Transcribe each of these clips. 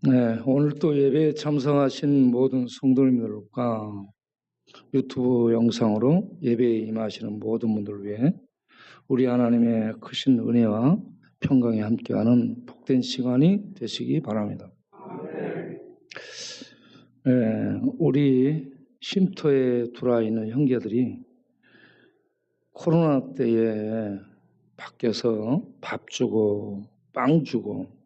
네, 오늘 또 예배에 참석하신 모든 성도님들과 유튜브 영상으로 예배에 임하시는 모든 분들을 위해 우리 하나님의 크신 은혜와 평강이 함께하는 복된 시간이 되시기 바랍니다. 네, 우리 쉼터에 들어와 있는 형제들이 코로나 때에 밖에서 밥 주고 빵 주고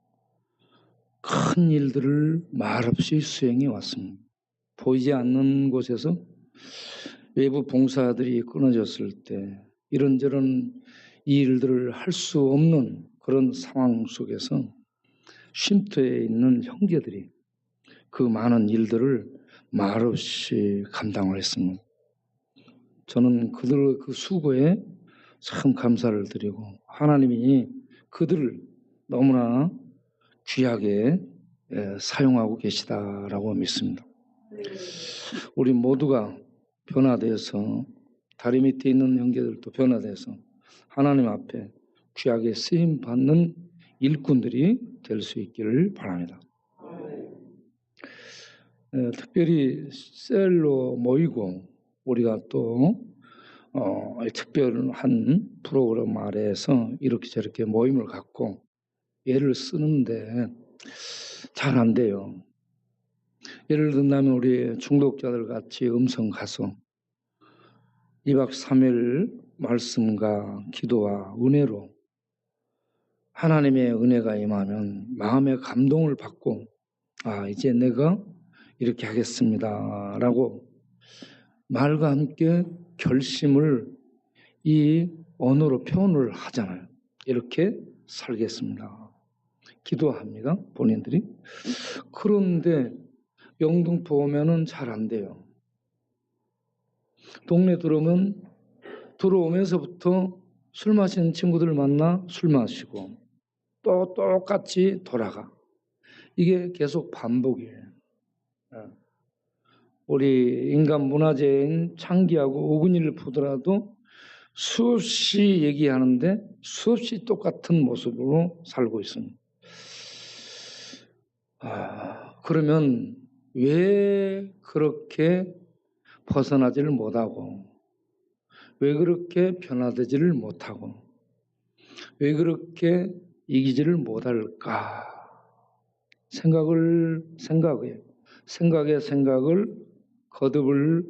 큰 일들을 말없이 수행해 왔습니다. 보이지 않는 곳에서 외부 봉사들이 끊어졌을 때 이런저런 일들을 할 수 없는 그런 상황 속에서 쉼터에 있는 형제들이 그 많은 일들을 말없이 감당을 했습니다. 저는 그들의 그 수고에 참 감사를 드리고 하나님이 그들을 너무나 귀하게 사용하고 계시다라고 믿습니다. 우리 모두가 변화되어서 다리 밑에 있는 형제들도 변화돼서 하나님 앞에 귀하게 쓰임 받는 일꾼들이 될 수 있기를 바랍니다. 특별히 셀로 모이고 우리가 또 특별한 프로그램 아래에서 이렇게 저렇게 모임을 갖고 예를 쓰는데 잘 안 돼요. 예를 든다면 우리 중독자들 같이 음성 가서 2박 3일 말씀과 기도와 은혜로 하나님의 은혜가 임하면 마음의 감동을 받고 이제 내가 이렇게 하겠습니다 라고 말과 함께 결심을 이 언어로 표현을 하잖아요. 이렇게 살겠습니다. 기도합니다. 본인들이. 그런데 영등포 오면은 잘 안 돼요. 동네 들어오면서부터 술 마시는 친구들 만나 술 마시고 또 똑같이 돌아가. 이게 계속 반복이에요. 우리 인간 문화재인 창기하고 오근이를 보더라도 수없이 얘기하는데 수없이 똑같은 모습으로 살고 있습니다. 그러면 왜 그렇게 벗어나지를 못하고 왜 그렇게 변화되지를 못하고 왜 그렇게 이기지를 못할까 생각을 거듭을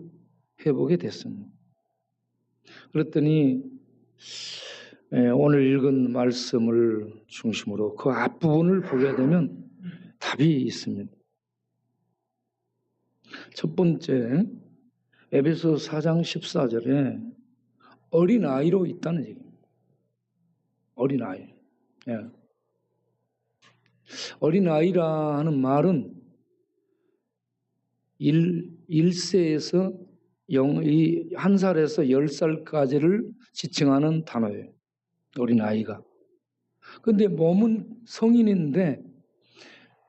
해보게 됐습니다. 그랬더니 오늘 읽은 말씀을 중심으로 그 앞부분을 보게 되면 답이 있습니다. 첫 번째 에베소 4장 14절에 어린아이로 있다는 얘기입니다. 어린아이. 어린아이라 하는 말은 1세에서 1살에서 10살까지를 지칭하는 단어예요. 어린아이가. 근데 몸은 성인인데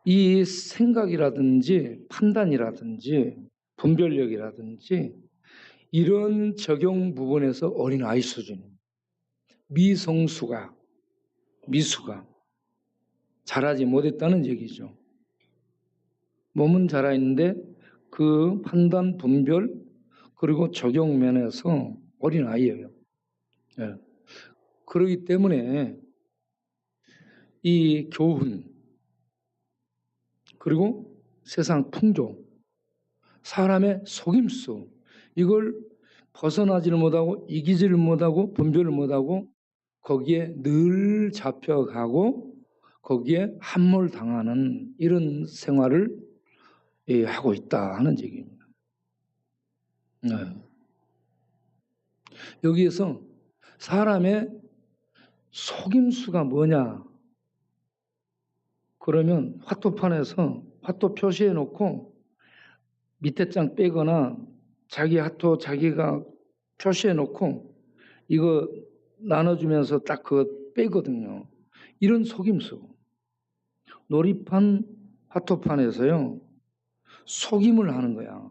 이 생각이라든지 판단이라든지 분별력이라든지 이런 적용 부분에서 어린아이 수준입니다. 미수가 자라지 못했다는 얘기죠. 몸은 자라있는데 그 판단, 분별 그리고 적용 면에서 어린아이예요. 그렇기 때문에 이 교훈 그리고 세상 풍조 사람의 속임수 이걸 벗어나지를 못하고 이기지를 못하고 분별을 못하고 거기에 늘 잡혀가고 거기에 함몰당하는 이런 생활을 하고 있다 하는 얘기입니다. 여기에서 사람의 속임수가 뭐냐? 그러면 화토판에서 화토 표시해 놓고 밑에 장 빼거나 자기 화토 자기가 표시해 놓고 이거 나눠주면서 딱 그거 빼거든요. 이런 속임수. 놀이판 화토판에서요. 속임을 하는 거야.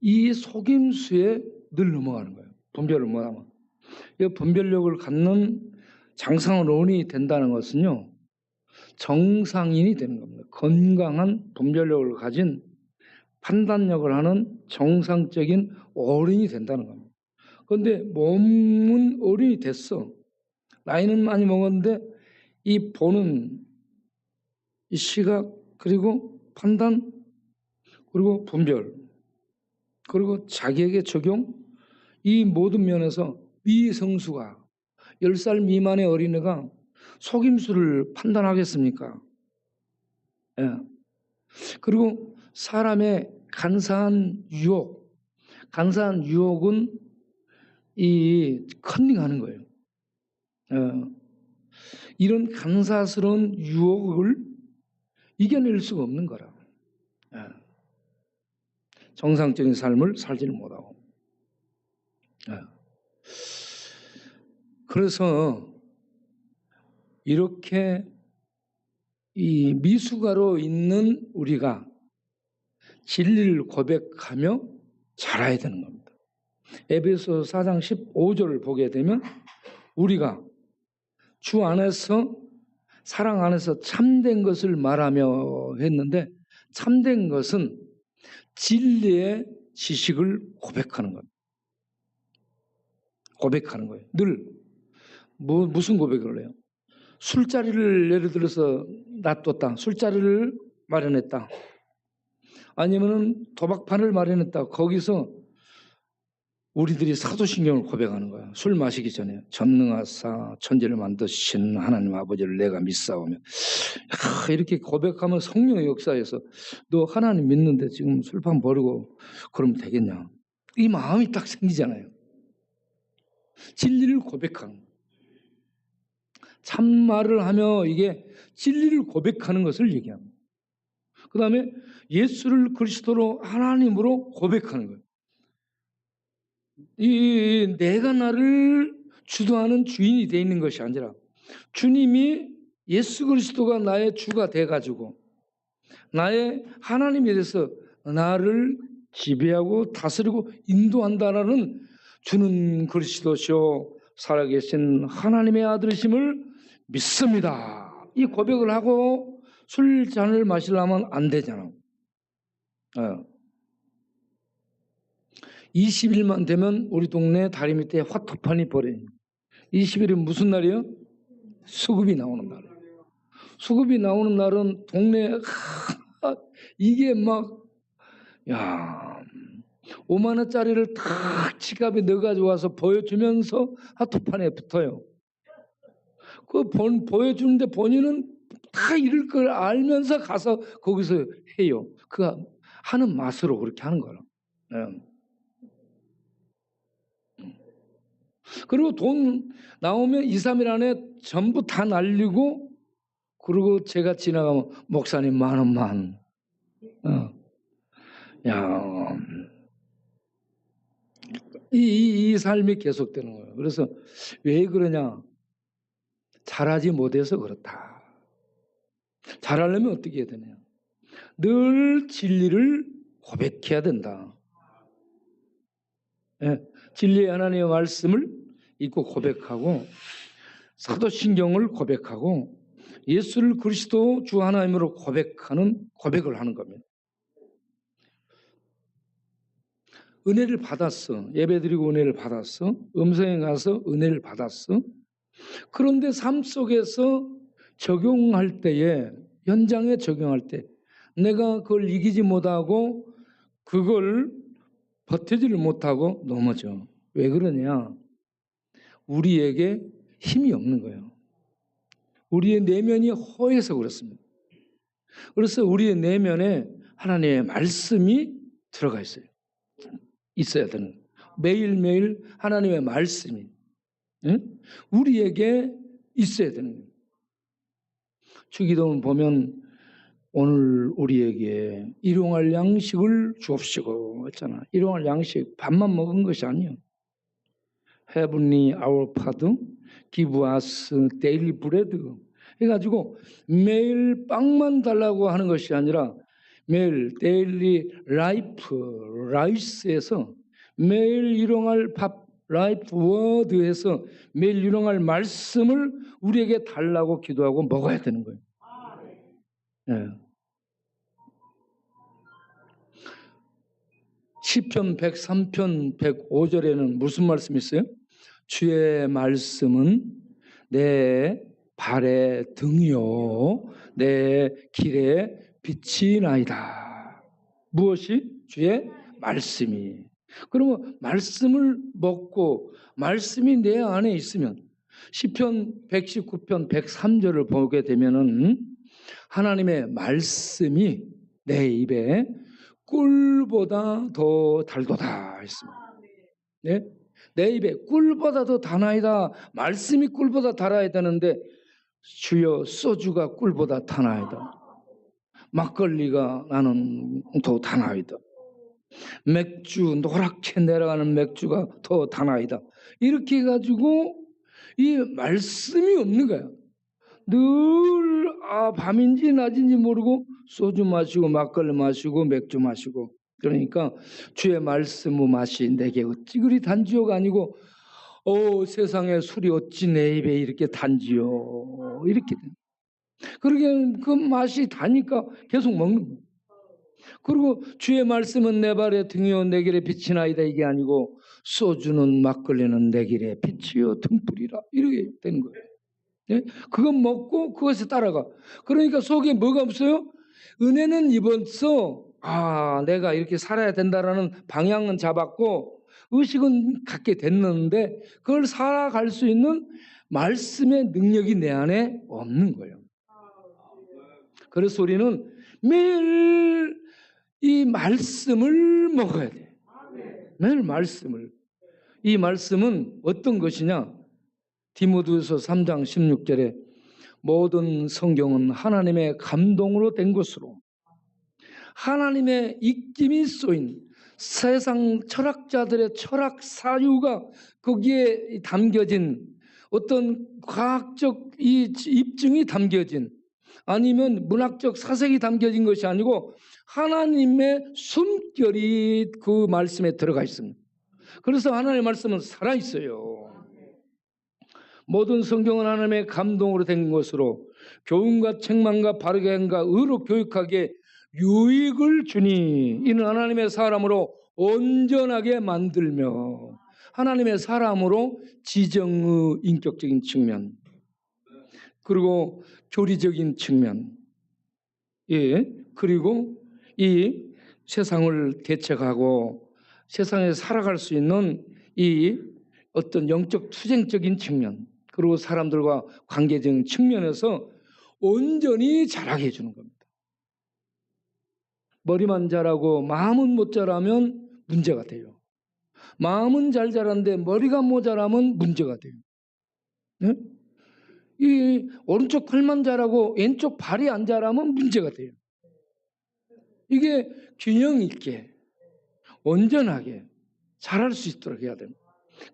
이 속임수에 늘 넘어가는 거예요. 분별을 못하면. 이 분별력을 갖는 장성어른이 된다는 것은요. 정상인이 되는 겁니다. 건강한 분별력을 가진 판단력을 하는 정상적인 어른이 된다는 겁니다. 그런데 몸은 어른이 됐어. 나이는 많이 먹었는데 이 보는 이 시각 그리고 판단 그리고 분별 그리고 자기에게 적용 이 모든 면에서 미성수가 10살 미만의 어린애가 속임수를 판단하겠습니까? 예. 그리고 사람의 간사한 유혹은 이 컨닝하는 거예요. 이런 간사스러운 유혹을 이겨낼 수가 없는 거라. 정상적인 삶을 살지를 못하고. 그래서 이렇게 이 미숙아로 있는 우리가 진리를 고백하며 자라야 되는 겁니다. 에베소 4장 15절을 보게 되면 우리가 주 안에서 사랑 안에서 참된 것을 말하며 했는데 참된 것은 진리의 지식을 고백하는 것. 고백하는 거예요. 늘 무슨 고백을 해요? 술자리를 예를 들어서 놔뒀다. 술자리를 마련했다. 아니면은 도박판을 마련했다. 거기서 우리들이 사도신경을 고백하는 거야. 술 마시기 전에 전능하사 천지를 만드신 하나님 아버지를 내가 믿사오며 이렇게 고백하면 성령의 역사에서 너 하나님 믿는데 지금 술판 버리고 그러면 되겠냐. 이 마음이 딱 생기잖아요. 진리를 고백하는 참말을 하며 이게 진리를 고백하는 것을 얘기합니다. 그 다음에 예수를 그리스도로 하나님으로 고백하는 거예요. 이 내가 나를 주도하는 주인이 되어 있는 것이 아니라 주님이 예수 그리스도가 나의 주가 돼가지고 나의 하나님에 대해서 나를 지배하고 다스리고 인도한다라는 주는 그리스도시요 살아계신 하나님의 아들이심을 믿습니다. 이 고백을 하고 술잔을 마시려면 안 되잖아. 20일만 되면 우리 동네 다리 밑에 화토판이 버려요. 20일은 무슨 날이에요? 수급이 나오는 날. 수급이 나오는 날은 동네 이게 막 5만 원짜리를 다 지갑에 넣어가지고 와서 보여주면서 화토판에 붙어요. 그 보여주는데 본인은 다 잃을 걸 알면서 가서 거기서 해요. 그 하는 맛으로 그렇게 하는 거라. 그리고 돈 나오면 2, 3일 안에 전부 다 날리고 그리고 제가 지나가면 목사님 10,000원만. 이 삶이 계속되는 거예요. 그래서 왜 그러냐? 잘하지 못해서 그렇다. 잘하려면 어떻게 해야 되냐? 늘 진리를 고백해야 된다. 진리의 하나님의 말씀을 읽고 고백하고 사도신경을 고백하고 예수를 그리스도 주 하나님으로 고백을 하는 겁니다. 은혜를 받았어. 예배드리고 은혜를 받았어. 음성에 가서 은혜를 받았어. 그런데 삶 속에서 적용할 때에 현장에 적용할 때 내가 그걸 이기지 못하고 그걸 버티지를 못하고 넘어져. 왜 그러냐? 우리에게 힘이 없는 거예요. 우리의 내면이 허해서 그렇습니다. 그래서 우리의 내면에 하나님의 말씀이 들어가 있어야 되는 거예요. 매일매일 하나님의 말씀이 우리에게 있어야 되는 거예요. 주기도문 보면 오늘 우리에게 일용할 양식을 주옵시고 했잖아. 일용할 양식 밥만 먹은 것이 아니에요. Heavenly our Father, give us daily bread 해가지고 매일 빵만 달라고 하는 것이 아니라 매일 daily life에서 매일 일용할 밥 라이프 워드에서 매일 일용할 말씀을 우리에게 달라고 기도하고 먹어야 되는 거예요. 네. 시편 103편 105절에는 무슨 말씀이 있어요? 주의 말씀은 내 발의 등이요 내 길의 빛이 나이다. 무엇이? 주의 말씀이. 그러면 말씀을 먹고 말씀이 내 안에 있으면 시편 119편 103절을 보게 되면은 하나님의 말씀이 내 입에 꿀보다 더 달도다 했습니다. 네? 내 입에 꿀보다 더 다나이다. 말씀이 꿀보다 달아야 되는데 주여 소주가 꿀보다 다나이다. 막걸리가 나는 더 다나이다. 맥주 노랗게 내려가는 맥주가 더 다나이다. 이렇게 해가지고 이 말씀이 없는 거야. 늘 밤인지 낮인지 모르고 소주 마시고 막걸리 마시고 맥주 마시고. 그러니까 주의 말씀의 맛이 내게 어찌 그리 단지요가 아니고 세상에 술이 어찌 내 입에 이렇게 단지요. 이렇게 돼. 그러게 그 맛이 다니까 계속 먹는 거예요. 그리고 주의 말씀은 내 발의 등이요 내 길의 빛이 나이다 이게 아니고 소주는 막걸리는 내 길의 빛이요 등불이라 이렇게 되는 거예요. 네? 그건 먹고 그것에 따라가. 그러니까 속에 뭐가 없어요? 은혜는 입었어. 내가 이렇게 살아야 된다라는 방향은 잡았고 의식은 갖게 됐는데 그걸 살아갈 수 있는 말씀의 능력이 내 안에 없는 거예요. 그래서 우리는 매일 이 말씀을 먹어야 돼. 매일 말씀을. 이 말씀은 어떤 것이냐? 디모데후서 3장 16절에 모든 성경은 하나님의 감동으로 된 것으로 하나님의 입김이 쏘인 세상 철학자들의 철학 사유가 거기에 담겨진 어떤 과학적 이 입증이 담겨진 아니면 문학적 사색이 담겨진 것이 아니고 하나님의 숨결이 그 말씀에 들어가 있습니다. 그래서 하나님의 말씀은 살아있어요. 모든 성경은 하나님의 감동으로 된 것으로 교훈과 책망과 바르게 행과 의로 교육하기에 유익을 주니 이는 하나님의 사람으로 온전하게 만들며 하나님의 사람으로 지정의 인격적인 측면 그리고 교리적인 측면 그리고 이 세상을 대책하고 세상에 살아갈 수 있는 이 어떤 영적 투쟁적인 측면 그리고 사람들과 관계적인 측면에서 온전히 자라게 해주는 겁니다. 머리만 자라고 마음은 못 자라면 문제가 돼요. 마음은 잘 자라는데 머리가 모자라면 문제가 돼요. 네? 이 오른쪽 팔만 자라고 왼쪽 발이 안 자라면 문제가 돼요. 이게 균형 있게 온전하게 자랄 수 있도록 해야 됩니다.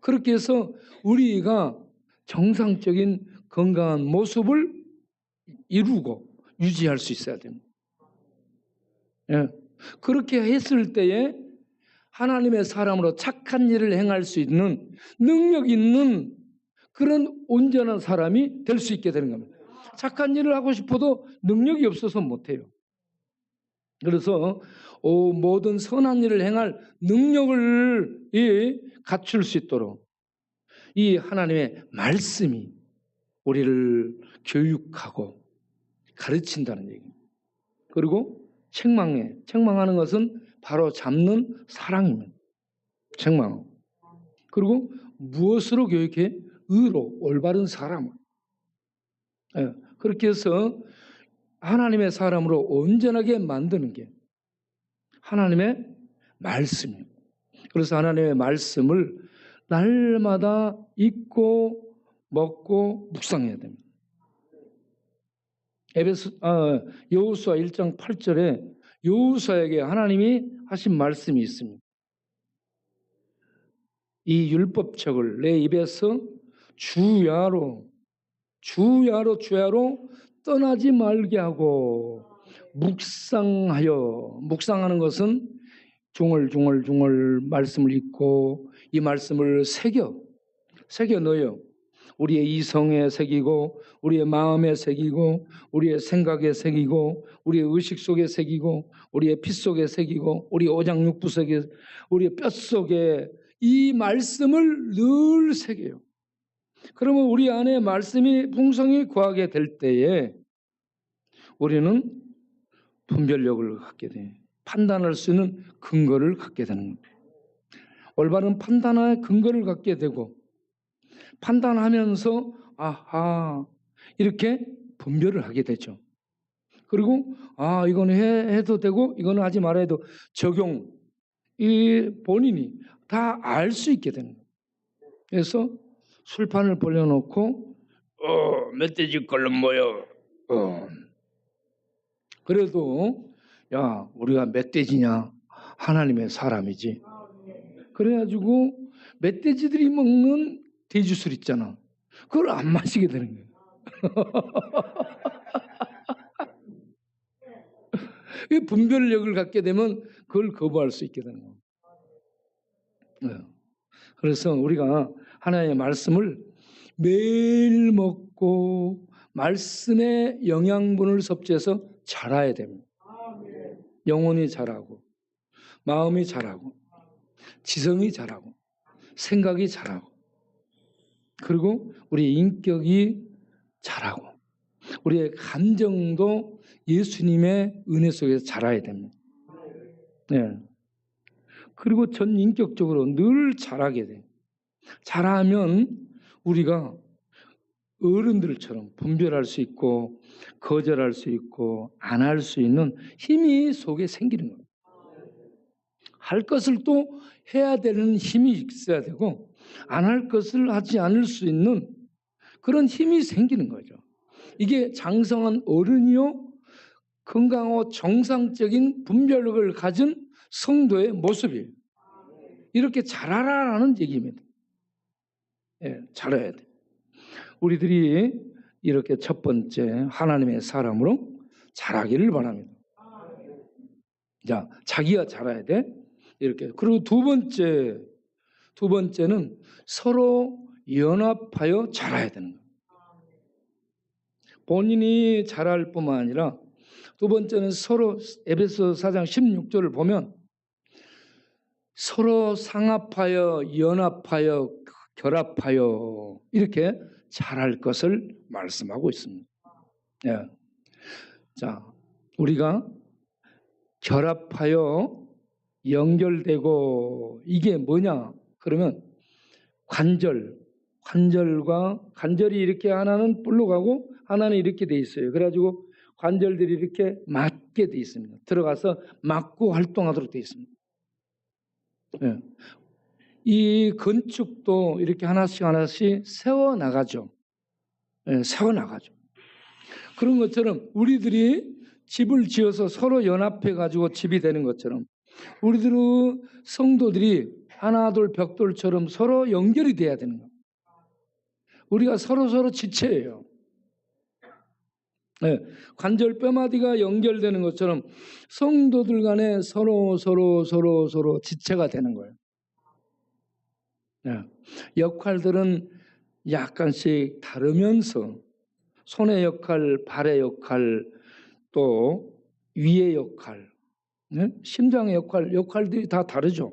그렇게 해서 우리가 정상적인 건강한 모습을 이루고 유지할 수 있어야 됩니다. 예. 그렇게 했을 때에 하나님의 사람으로 착한 일을 행할 수 있는 능력 있는 그런 온전한 사람이 될 수 있게 되는 겁니다. 착한 일을 하고 싶어도 능력이 없어서 못해요. 그래서 모든 선한 일을 행할 능력을 갖출 수 있도록 이 하나님의 말씀이 우리를 교육하고 가르친다는 얘기입니다. 그리고 책망하는 것은 바로 잡는 사랑입니다. 책망. 그리고 무엇으로 교육해? 의로 올바른 사람을. 그렇게 해서 하나님의 사람으로 온전하게 만드는 게 하나님의 말씀입니다. 그래서 하나님의 말씀을 날마다 읽고 먹고 묵상해야 됩니다. 여호수아 1장 8절에 여호수아에게 하나님이 하신 말씀이 있습니다. 이 율법책을 내 입에서 주야로 떠나지 말게 하고 묵상하는 것은 중얼중얼 말씀을 읽고 이 말씀을 새겨 넣어요. 우리의 이성에 새기고 우리의 마음에 새기고 우리의 생각에 새기고 우리의 의식 속에 새기고 우리의 피 속에 새기고 우리 오장육부 속에 우리의 뼈 속에 이 말씀을 늘 새겨요. 그러면 우리 안에 말씀이 풍성히 거하게 될 때에 우리는 분별력을 갖게 돼요. 판단할 수 있는 근거를 갖게 되는 거예요. 올바른 판단의 근거를 갖게 되고 판단하면서 아하 이렇게 분별을 하게 되죠. 그리고 이거는 해도 되고 이거는 하지 말아야 해도 적용 이 본인이 다 알 수 있게 되는 거예요. 그래서 술판을 벌려놓고 멧돼지 걸로 모여 그래도 야 우리가 멧돼지냐 하나님의 사람이지. 그래가지고 멧돼지들이 먹는 돼지술 있잖아. 그걸 안 마시게 되는 거예요. 이 분별력을 갖게 되면 그걸 거부할 수 있게 되는 거예요. 그래서 우리가 하나님의 말씀을 매일 먹고 말씀의 영양분을 섭취해서 자라야 됩니다. 영혼이 자라고 마음이 자라고 지성이 자라고 생각이 자라고 그리고 우리 인격이 자라고 우리의 감정도 예수님의 은혜 속에서 자라야 됩니다. 네. 그리고 전 인격적으로 늘 자라게 돼요. 자라면 우리가 어른들처럼 분별할 수 있고 거절할 수 있고 안 할 수 있는 힘이 속에 생기는 거예요. 할 것을 또 해야 되는 힘이 있어야 되고 안 할 것을 하지 않을 수 있는 그런 힘이 생기는 거죠. 이게 장성한 어른이요 건강하고 정상적인 분별력을 가진 성도의 모습이에요. 이렇게 자라라라는 얘기입니다. 예, 자라야 돼. 우리들이 이렇게 첫 번째 하나님의 사람으로 자라기를 바랍니다. 자, 자기가 자라야 돼. 이렇게. 그리고 두 번째는 서로 연합하여 자라야 되는 거예요. 본인이 자랄 뿐만 아니라 두 번째는 서로 에베소 4장 16절을 보면 서로 상합하여 연합하여 결합하여 이렇게 자랄 것을 말씀하고 있습니다. 예. 자, 우리가 결합하여 연결되고 이게 뭐냐? 그러면 관절이 이렇게 하나는 뿔로 가고 하나는 이렇게 돼 있어요. 그래가지고 관절들이 이렇게 맞게 돼 있습니다. 들어가서 맞고 활동하도록 돼 있습니다. 예. 이 건축도 이렇게 하나씩 세워 나가죠. 예, 세워 나가죠. 그런 것처럼 우리들이 집을 지어서 서로 연합해 가지고 집이 되는 것처럼 우리들은 성도들이 하나 둘 벽돌처럼 서로 연결이 돼야 되는 거예요. 우리가 서로 지체예요. 네, 관절 뼈마디가 연결되는 것처럼 성도들 간에 서로 지체가 되는 거예요. 네, 역할들은 약간씩 다르면서 손의 역할, 발의 역할, 또 위의 역할, 네? 심장의 역할들이 다 다르죠.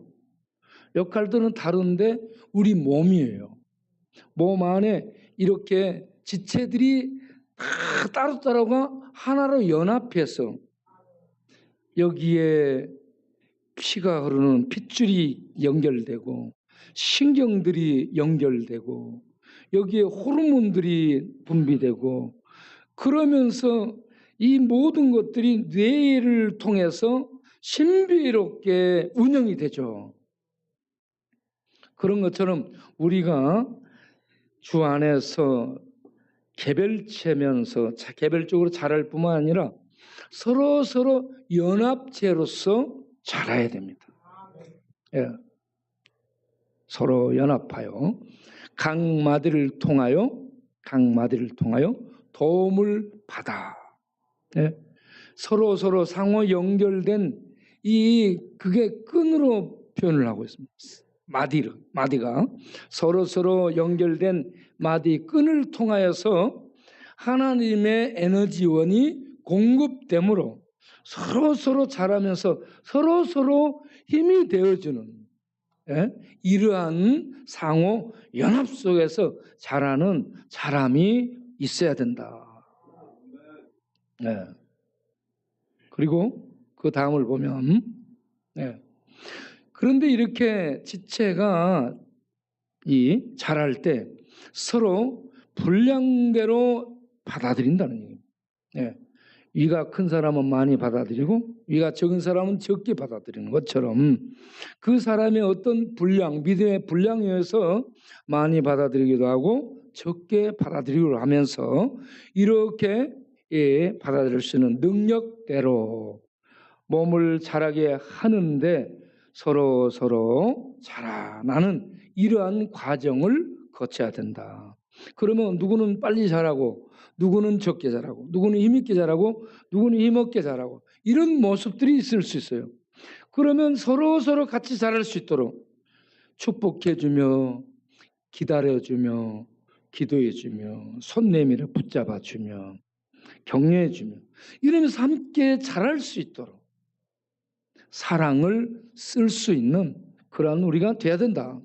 역할들은 다른데 우리 몸이에요. 몸 안에 이렇게 지체들이 다 따로따로가 하나로 연합해서 여기에 피가 흐르는 핏줄이 연결되고 신경들이 연결되고 여기에 호르몬들이 분비되고 그러면서 이 모든 것들이 뇌를 통해서 신비롭게 운영이 되죠. 그런 것처럼 우리가 주 안에서 개별체면서 개별적으로 자랄 뿐만 아니라 서로 연합체로서 자라야 됩니다. 예. 서로 연합하여 각마디를 통하여 도움을 받아. 예. 서로 상호 연결된 그게 끈으로 표현을 하고 있습니다. 마디가 서로 연결된 마디 끈을 통하여서 하나님의 에너지원이 공급되므로 서로 자라면서 서로 힘이 되어주는 이러한 상호 연합 속에서 자라는 사람이 있어야 된다. 그리고 그 다음을 보면 그런데 이렇게 지체가 자랄 때 서로 분량대로 받아들인다는 얘기예요. 위가 큰 사람은 많이 받아들이고 위가 적은 사람은 적게 받아들이는 것처럼 그 사람의 어떤 분량, 믿음의 분량에 의해서 많이 받아들이기도 하고 적게 받아들이기도 하면서 이렇게 받아들일 수 있는 능력대로 몸을 자라게 하는데 서로 자라나는 이러한 과정을 거쳐야 된다. 그러면 누구는 빨리 자라고 누구는 적게 자라고 누구는 힘있게 자라고 누구는 힘없게 자라고 이런 모습들이 있을 수 있어요. 그러면 서로 같이 자랄 수 있도록 축복해주며 기다려주며 기도해주며 손 내밀어 붙잡아주며 격려해주며 이러면서 함께 자랄 수 있도록 사랑을 쓸 수 있는 그러한 우리가 돼야 된다.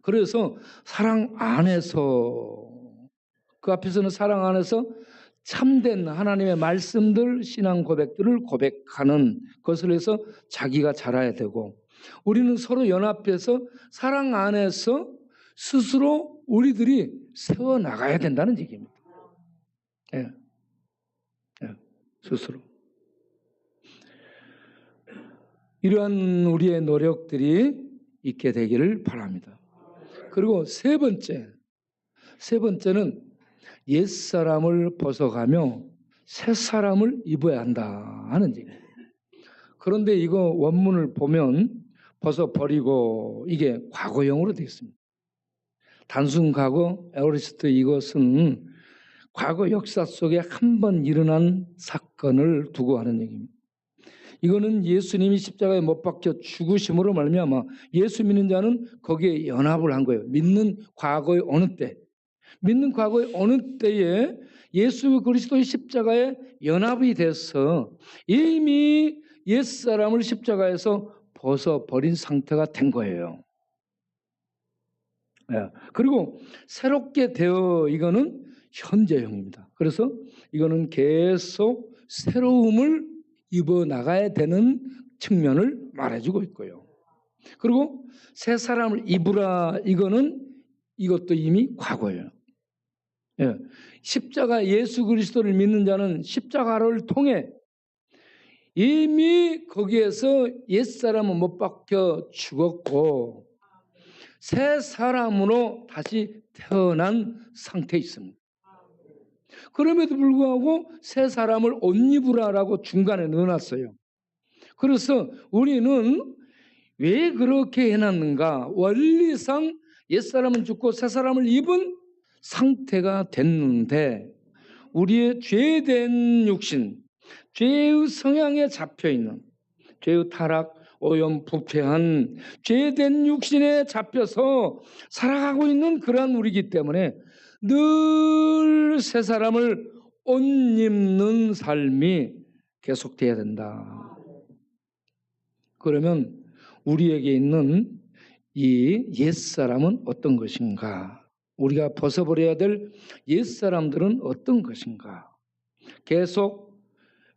그래서 사랑 안에서 그 앞에서는 사랑 안에서 참된 하나님의 말씀들, 신앙 고백들을 고백하는 것을 해서 자기가 자라야 되고 우리는 서로 연합해서 사랑 안에서 스스로 우리들이 세워나가야 된다는 얘기입니다. 스스로. 이러한 우리의 노력들이 있게 되기를 바랍니다. 그리고 세 번째는 옛사람을 벗어가며 새사람을 입어야 한다 하는 얘기예요. 그런데 이거 원문을 보면 벗어버리고 이게 과거형으로 되어 있습니다. 단순 과거, 에오리스트 이것은 과거 역사 속에 한 번 일어난 사건을 두고 하는 얘기입니다. 이거는 예수님이 십자가에 못 박혀 죽으심으로 말미암아 예수 믿는 자는 거기에 연합을 한 거예요. 믿는 과거의 어느 때에 예수 그리스도의 십자가에 연합이 돼서 이미 옛사람을 십자가에서 벗어버린 상태가 된 거예요. 그리고 새롭게 되어 이거는 현재형입니다. 그래서 이거는 계속 새로움을 입어 나가야 되는 측면을 말해주고 있고요. 그리고 새 사람을 입으라 이것도 이미 과거예요. 십자가 예수 그리스도를 믿는 자는 십자가를 통해 이미 거기에서 옛사람은 못 박혀 죽었고 새 사람으로 다시 태어난 상태에 있습니다. 그럼에도 불구하고 새 사람을 옷 입으라라고 중간에 넣어놨어요. 그래서 우리는 왜 그렇게 해놨는가? 원리상 옛사람은 죽고 새 사람을 입은 상태가 됐는데 우리의 죄된 육신, 죄의 성향에 잡혀있는 죄의 타락, 오염, 부패한 죄된 육신에 잡혀서 살아가고 있는 그러한 우리이기 때문에 늘 새 사람을 옷 입는 삶이 계속돼야 된다. 그러면 우리에게 있는 이 옛사람은 어떤 것인가? 우리가 벗어버려야 될 옛사람들은 어떤 것인가? 계속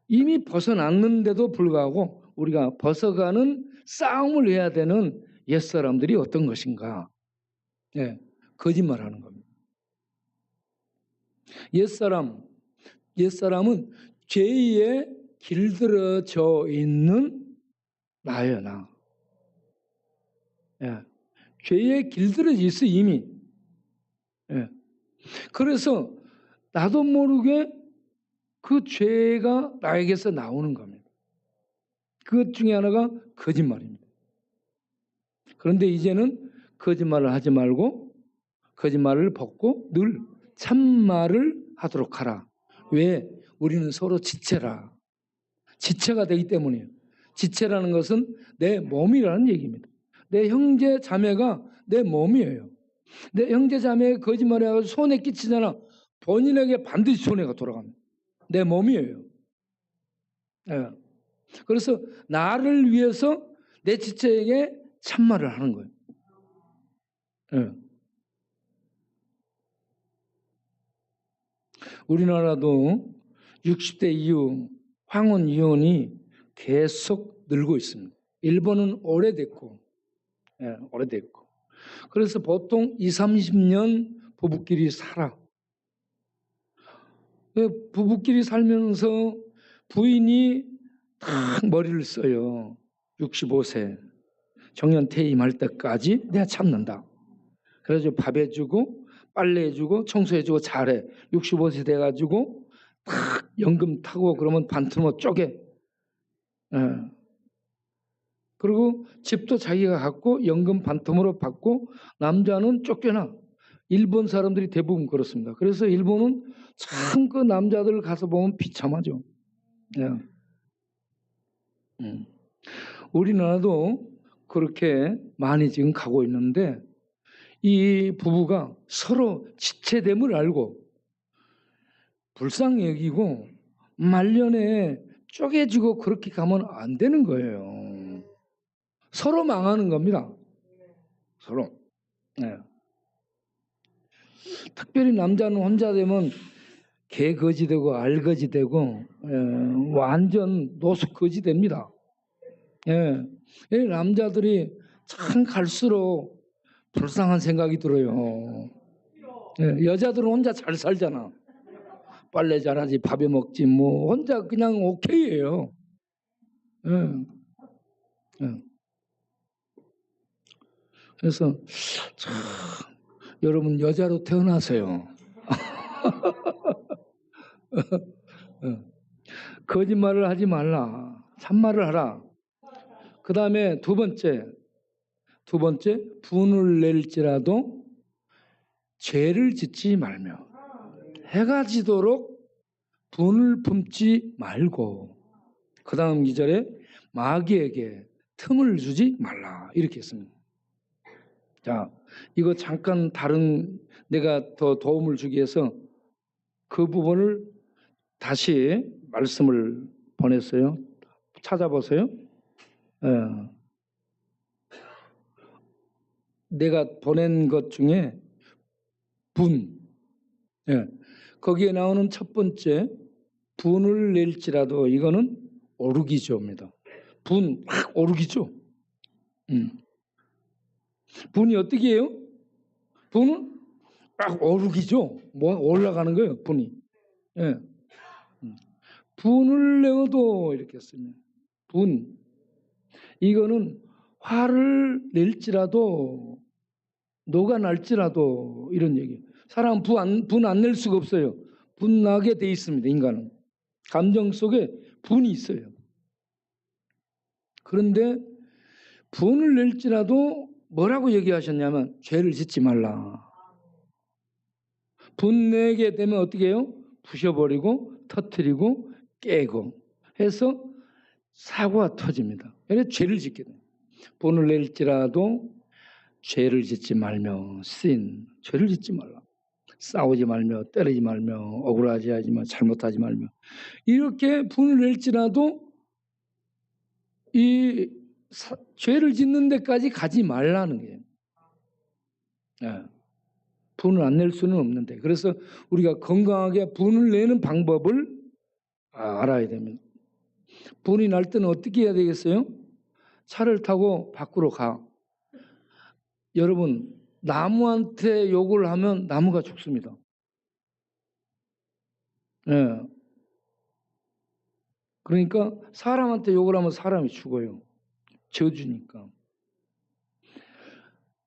이미 벗어났는데도 불구하고 우리가 벗어가는 싸움을 해야 되는 옛사람들이 어떤 것인가? 거짓말하는 겁니다. 옛사람은 죄에 길들어져 있는 나예요, 나. 죄에 길들어져 있어 이미. 그래서 나도 모르게 그 죄가 나에게서 나오는 겁니다. 그것 중에 하나가 거짓말입니다. 그런데 이제는 거짓말을 하지 말고 거짓말을 벗고 늘 참말을 하도록 하라. 왜? 우리는 서로 지체라. 지체가 되기 때문이에요. 지체라는 것은 내 몸이라는 얘기입니다. 내 형제 자매가 내 몸이에요. 내 형제 자매가 거짓말을 해서 손해 끼치잖아. 본인에게 반드시 손해가 돌아갑니다. 내 몸이에요. 예. 그래서 나를 위해서 내 지체에게 참말을 하는 거예요. 예. 우리나라도 60대 이후 황혼 이혼이 계속 늘고 있습니다. 일본은 오래됐고, 예, 오래됐고. 그래서 보통 20, 30년 부부끼리 살아. 부부끼리 살면서 부인이 딱 머리를 써요. 65세. 정년 퇴임할 때까지 내가 참는다. 그래서 밥 해주고, 빨래 해주고, 청소해주고 잘해. 65세 돼가지고 딱 연금 타고 그러면 반토막 쪼개. 예. 그리고 집도 자기가 갖고 연금 반토막으로 받고 남자는 쫓겨나. 일본 사람들이 대부분 그렇습니다. 그래서 일본은 참 그 남자들 가서 보면 비참하죠. 예. 우리나라도 그렇게 많이 지금 가고 있는데 이 부부가 서로 지체됨을 알고 불쌍히 여기고 말년에 쪼개지고 그렇게 가면 안 되는 거예요. 서로 망하는 겁니다. 서로. 네. 특별히 남자는 혼자 되면 개거지 되고 알거지 되고 완전 노숙거지 됩니다. 예. 남자들이 참 갈수록 불쌍한 생각이 들어요. 예. 여자들은 혼자 잘 살잖아. 빨래 잘하지, 밥에 먹지, 뭐 혼자 그냥 오케이예요. 예. 예. 그래서 참 여러분 여자로 태어나세요. 거짓말을 하지 말라. 참말을 하라. 그 다음에 두 번째, 분을 낼지라도 죄를 짓지 말며 해가 지도록 분을 품지 말고 그 다음 기절에 마귀에게 틈을 주지 말라 이렇게 했습니다. 자, 이거 잠깐 다른 내가 더 도움을 주기 위해서 그 부분을 다시 말씀을 보냈어요. 찾아보세요. 내가 보낸 것 중에 분, 거기에 나오는 첫 번째 분을 낼지라도 이거는 오르기조입니다. 분, 막 오르기죠. 분이 어떻게 해요? 분은 막 오르기죠. 뭐 올라가는 거예요, 분이. 예. 분을 내어도 이렇게 쓰면 분. 이거는 화를 낼지라도 녹아날지라도 이런 얘기예요. 사람은 분 안 낼 수가 없어요. 분나게 돼 있습니다. 인간은. 감정 속에 분이 있어요. 그런데 분을 낼지라도 뭐라고 얘기하셨냐면 죄를 짓지 말라. 분 내게 되면 어떻게 해요? 부셔버리고 터뜨리고 깨고 해서 사고가 터집니다. 그래서 죄를 짓게 돼요. 분을 낼지라도 죄를 짓지 말며 죄를 짓지 말라. 싸우지 말며 때리지 말며 억울하지 하지 마 잘못하지 말며 이렇게 분을 낼지라도 이 죄를 짓는 데까지 가지 말라는 거예요. 네. 분을 안 낼 수는 없는데 그래서 우리가 건강하게 분을 내는 방법을 알아야 됩니다. 분이 날 때는 어떻게 해야 되겠어요? 차를 타고 밖으로 가. 여러분 나무한테 욕을 하면 나무가 죽습니다. 네. 그러니까 사람한테 욕을 하면 사람이 죽어요. 저주니까.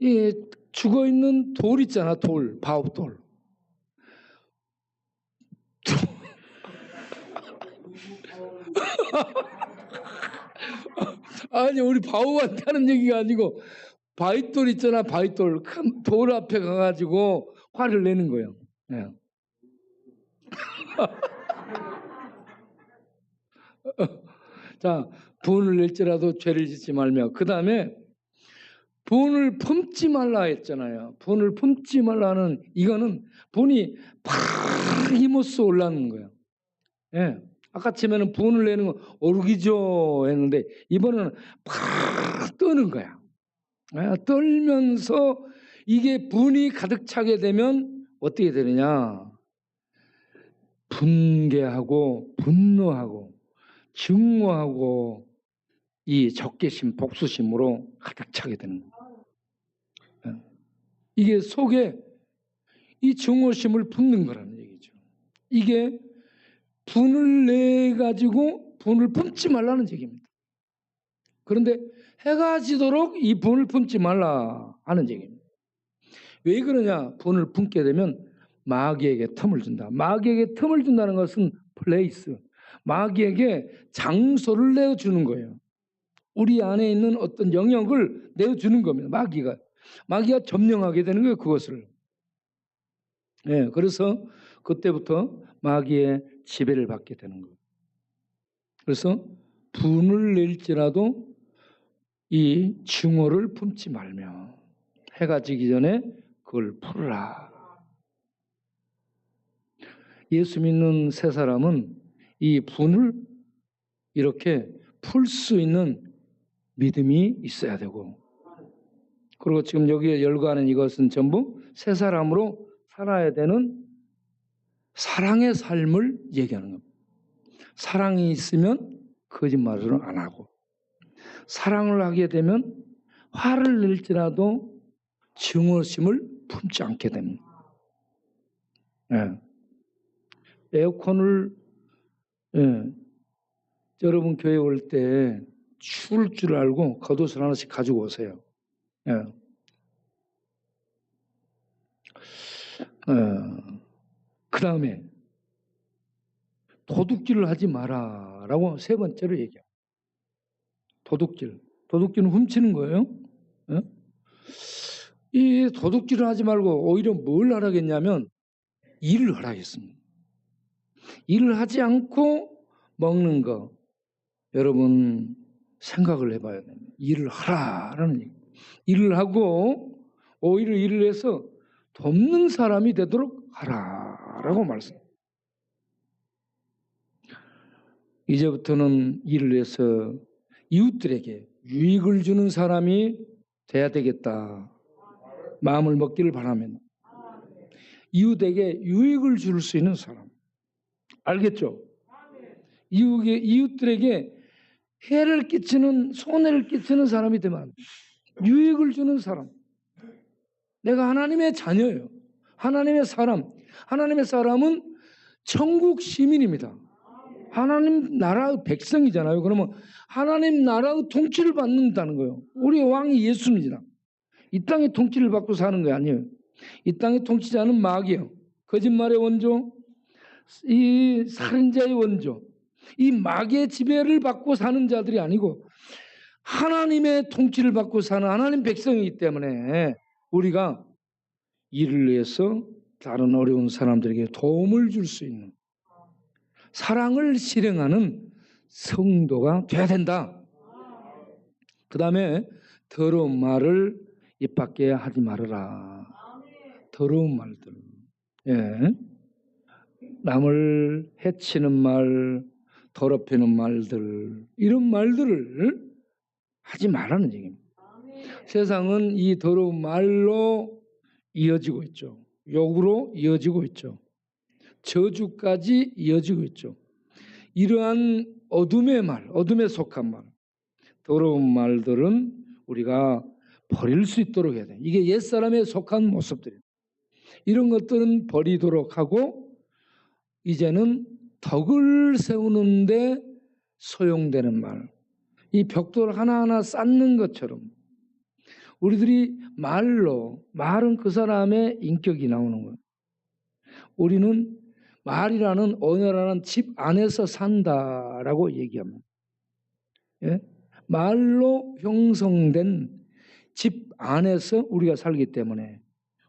이 죽어있는 돌 있잖아. 돌. 바업돌. 아니 우리 바우한테 하는 얘기가 아니고 바위돌 있잖아. 바위돌. 큰 돌 앞에 가가지고 화를 내는 거예요. 네. 자, 분을 낼지라도 죄를 짓지 말며 그 다음에 분을 품지 말라 했잖아요. 분을 품지 말라는 이거는 분이 팍 이모스 올라오는 거예요. 예. 아까 처음에는 분을 내는 거 오르기죠 했는데 이번에는 팍 떠는 거야. 예, 떨면서 이게 분이 가득 차게 되면 어떻게 되느냐? 분개하고 분노하고 증오하고 이 적개심, 복수심으로 가득 차게 되는 거예요. 예. 이게 속에 이 증오심을 품는 거라는 얘기죠. 이게 분을 내 가지고 분을 품지 말라는 얘기입니다. 그런데 해가 지도록 이 분을 품지 말라 하는 얘기입니다. 왜 그러냐? 분을 품게 되면 마귀에게 틈을 준다. 마귀에게 틈을 준다는 것은 플레이스, 마귀에게 장소를 내어주는 거예요. 우리 안에 있는 어떤 영역을 내어주는 겁니다. 마귀가 점령하게 되는 거예요. 그것을. 네, 그래서 그때부터 마귀의 지배를 받게 되는 거예요. 그래서 분을 낼지라도 이 증오를 품지 말며 해가 지기 전에 그걸 풀어라. 예수 믿는 세 사람은 이 분을 이렇게 풀 수 있는 믿음이 있어야 되고, 그리고 지금 여기에 열거하는 이것은 전부 세 사람으로 살아야 되는 사랑의 삶을 얘기하는 겁니다. 사랑이 있으면 거짓말을 안 하고, 사랑을 하게 되면 화를 낼지라도 증오심을 품지 않게 됩니다. 예. 에어컨을 여러분 교회 올 때 추울 줄 알고 겉옷을 하나씩 가지고 오세요. 그 다음에 도둑질을 하지 마라라고 세 번째로 얘기해요. 도둑질은 훔치는 거예요. 이 도둑질을 하지 말고 오히려 뭘 하라겠냐면 일을 하라겠습니다. 일을 하지 않고 먹는 거, 여러분 생각을 해봐야 됩니다. 일을 하라라는 얘기. 일을 하고 오히려 일을 해서 돕는 사람이 되도록 하라라고 말씀. 이제부터는 일을 해서 이웃들에게 유익을 주는 사람이 돼야 되겠다. 마음을 먹기를 바라면 이웃에게 유익을 줄 수 있는 사람. 알겠죠? 이웃들에게 해를 끼치는, 손해를 끼치는 사람이 되면 안 돼. 유익을 주는 사람. 내가 하나님의 자녀예요. 하나님의 사람은 천국 시민입니다. 하나님 나라의 백성이잖아요. 그러면 하나님 나라의 통치를 받는다는 거예요. 우리의 왕이 예수입니다. 이 땅의 통치를 받고 사는 거 아니에요. 이 땅의 통치자는 마귀예요. 거짓말의 원조, 이 살인자의 원조, 이 마귀의 지배를 받고 사는 자들이 아니고 하나님의 통치를 받고 사는 하나님 백성이기 때문에 우리가 일을 위해서 다른 어려운 사람들에게 도움을 줄 수 있는 사랑을 실행하는 성도가 돼야 된다. 그 다음에 더러운 말을 입 밖에 하지 말아라. 더러운 말들. 예. 남을 해치는 말, 더럽히는 말들, 이런 말들을 하지 말라는 얘기입니다. 세상은 이 더러운 말로 이어지고 있죠. 욕으로 이어지고 있죠. 저주까지 이어지고 있죠. 이러한 어둠의 말, 어둠에 속한 말, 더러운 말들은 우리가 버릴 수 있도록 해야 돼. 이게 옛사람에 속한 모습들이에요. 이런 것들은 버리도록 하고 이제는 덕을 세우는데 소용되는 말, 이 벽돌 하나하나 쌓는 것처럼 우리들이 말은 그 사람의 인격이 나오는 거예요. 우리는 말이라는 언어라는 집 안에서 산다라고 얘기합니다. 예? 말로 형성된 집 안에서 우리가 살기 때문에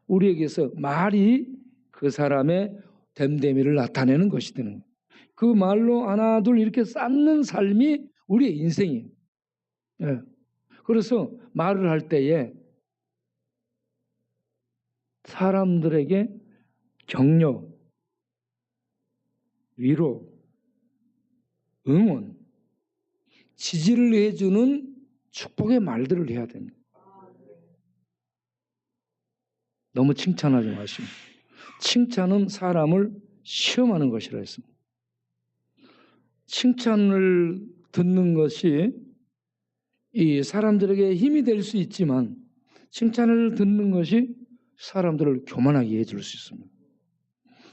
우리에게서 말이 그 사람의 됨됨이를 나타내는 것이 되는 거예요. 그 말로 하나 둘 이렇게 쌓는 삶이 우리의 인생이에요. 예. 그래서 말을 할 때에 사람들에게 격려, 위로, 응원, 지지를 해주는 축복의 말들을 해야 됩니다. 너무 칭찬하지 마시고. 칭찬은 사람을 시험하는 것이라 했습니다. 칭찬을 듣는 것이 이 사람들에게 힘이 될 수 있지만 칭찬을 듣는 것이 사람들을 교만하게 해줄 수 있습니다.